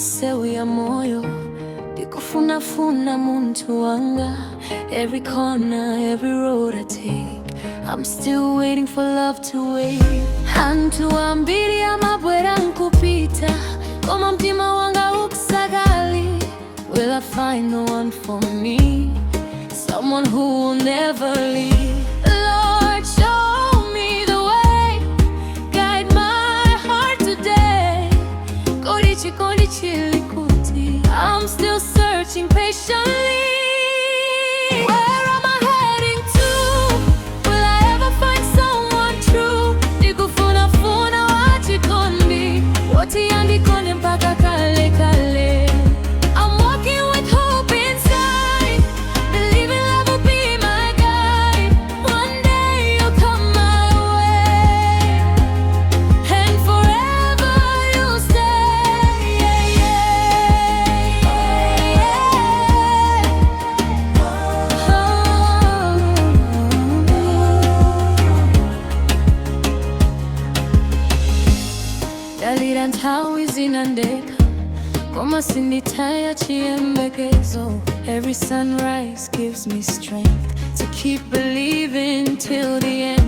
misewu ya moyo ndikufunafuna muntu wanga. Every corner, every road I take, I'm still waiting for love to wait. Antu ambiri amabwera nkupita, koma mtima wanga ukusagali. Will I find the one for me? Someone who will never leave. Lord, show me the way, guide my heart today. Kodi Chikondi Chili Kuti, I'm still searching patiently. Where am I heading to? Will I ever find someone true? Ndikufunafuna wachikondi, woti andikone mpaka kale kale. I'm walking with hope inside, believing love will be my guide. One day you'll come my way, and forever you'll stay. Yeah, yeah. Dalira nthawi zinandeka, koma sinditaya chiyembekezo. Every sunrise gives me strength to keep believing till the end.